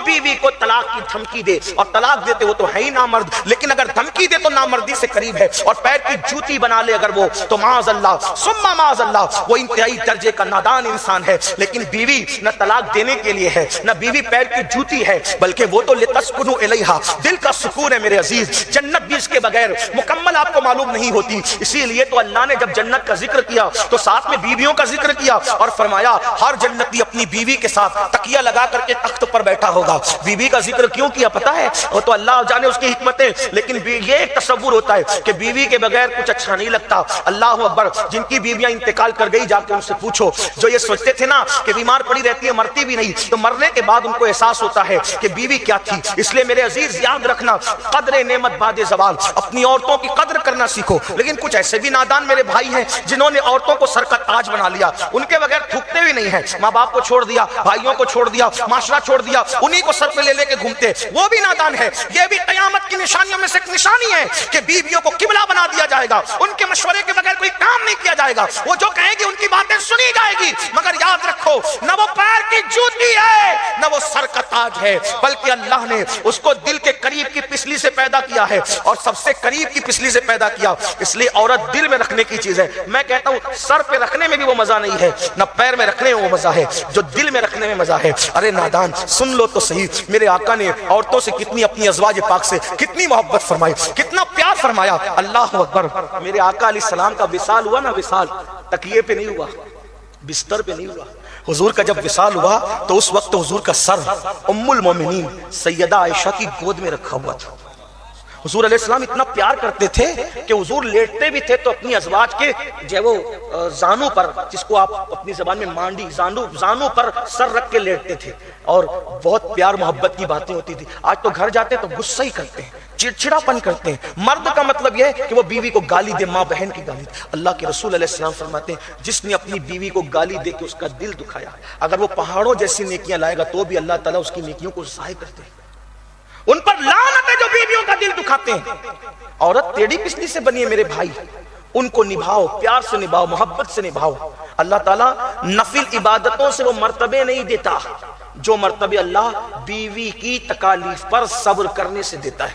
بیوی کو طلاق کی دھمکی دے، اور طلاق دیتے وہ تو ہے ہی نامرد، لیکن اگر دھمکی دے تو نامردی سے قریب ہے، اور پیر کی جوتی بنا لے اگر وہ، تو معاذ اللہ ثم معاذ اللہ وہ انتہائی درجے کا نادان انسان ہے۔ لیکن بیوی نہ طلاق دینے کے لیے ہے، نہ بیوی پیر کی جوتی ہے، بلکہ وہ تو لتسکنوا الیہا، دل کا سکون ہے۔ میرے عزیز، جنت بھی اس کے بغیر مکمل آپ کو معلوم نہیں ہوتی، اسی لیے تو اللہ نے جب جنت کا ذکر کیا تو ساتھ میں بیویوں کا ذکر کیا، اور فرمایا ہر جنتی اپنی بیوی کے ساتھ تکیہ لگا کر کے تخت پر بیٹھا ہوگا۔ بیوی کا ذکر کیوں کیا پتا ہے؟ وہ تو اللہ جانے اس کی حکمتیں، لیکن یہ ایک تصور ہوتا ہے کہ بیوی کے بغیر کچھ اچھا نہیں لگتا۔ اللہ اکبر، جن کی بیویاں انتقال کر گئی جا کے ان سے پوچھو، جو یہ سوچتے تھے نا کہ بیمار پڑی رہتی ہے مرتی بھی نہیں، تو مرنے کے بعد ان کو احساس ہوتا ہے کہ بیوی کیا تھی۔ اس لیے میرے عزیز یاد رکھنا، قدر نعمت بعد زوال، اپنی عورتوں کی قدر کرنا سیکھو۔ لیکن کچھ ایسے بھی نادان میرے بھائی ہیں جنہوں نے عورتوں کو سر کا تاج بنا لیا، ان کے بغیر تھوکتے بھی نہیں ہیں، ماں باپ کو چھوڑ دیا، بھائیوں کو چھوڑ دیا، معاشرہ چھوڑ دیا، انہی کو سر پہ لے لے کے گھومتے، وہ بھی نادان ہے۔ یہ بھی قیامت کی نشانیوں میں سے ایک نشانی ہے کہ بیویوں کو قبلہ بنا دیا جائے گا، ان کے مشورے کے بغیر کوئی کام نہیں کیا جائے گا، وہ جو کہیں گی ان کی باتیں سنی جائے گی، مگر یاد رکھو نہ وہ پیر کی جوتی ہے نہ وہ سر کا تاج ہے، بلکہ اللہ نے اس کو دل کے قریب کی پسلی سے پیدا کیا ہے، اور سب سے قریب کی پسلی سے پیدا کیا۔ اس لیے عورت دل میں رکھنے کی چیز ہے۔ میں کہتا ہوں سر پہ رکھنے میں بھی وہ مزہ نہیں ہے، نہ پیر میں رکھنے میں وہ مزہ ہے جو دل میں رکھنے میں مزہ ہے۔ ارے نادان، سن لو تو صحیح، میرے آقا نے عورتوں سے کتنی اپنی ازواج پاک سے کتنی محبت فرمائی، کتنا پیار فرمایا۔ اللہ اکبر، میرے آقا علیہ السلام کا وصال ہوا نا، وصال تکیے پہ نہیں ہوا، بستر پہ نہیں ہوا۔ حضور کا جب وصال ہوا تو اس وقت حضور کا سر ام المومنین سیدہ عائشہ کی گود میں رکھا ہوا تھا۔ حضور علیہ السلام اتنا پیار کرتے تھے کہ حضور لیٹتے بھی تھے تو اپنی ازواج کے جو وہ زانوں پر، جس کو آپ اپنی زبان میں مانڈی، زانوں پر سر رکھ کے لیٹتے تھے، اور بہت پیار محبت کی باتیں ہوتی تھی۔ آج تو گھر جاتے تو غصہ ہی کرتے ہیں، چڑچڑا پن کرتے ہیں۔ مرد کا مطلب یہ ہے کہ وہ بیوی کو گالی دے، ماں بہن کی گالی دے۔ اللہ کے رسول علیہ السلام فرماتے ہیں جس نے اپنی بیوی کو گالی دے کے اس کا دل دکھایا، اگر وہ پہاڑوں جیسی نیکیاں لائے گا تو بھی اللہ تعالیٰ اس کی نیکیوں کو ضائع کرتے ہیں۔ ان پر لعنت ہے جو بیویوں کا دل دکھاتے ہیں۔ عورت ٹیڑھی پسلی سے بنی ہے میرے بھائی، ان کو نبھاؤ، پیار سے نبھاؤ، محبت سے نبھاؤ۔ اللہ تعالیٰ نفل عبادتوں سے وہ مرتبے نہیں دیتا جو مرتبے اللہ بیوی کی تکالیف پر صبر کرنے سے دیتا ہے۔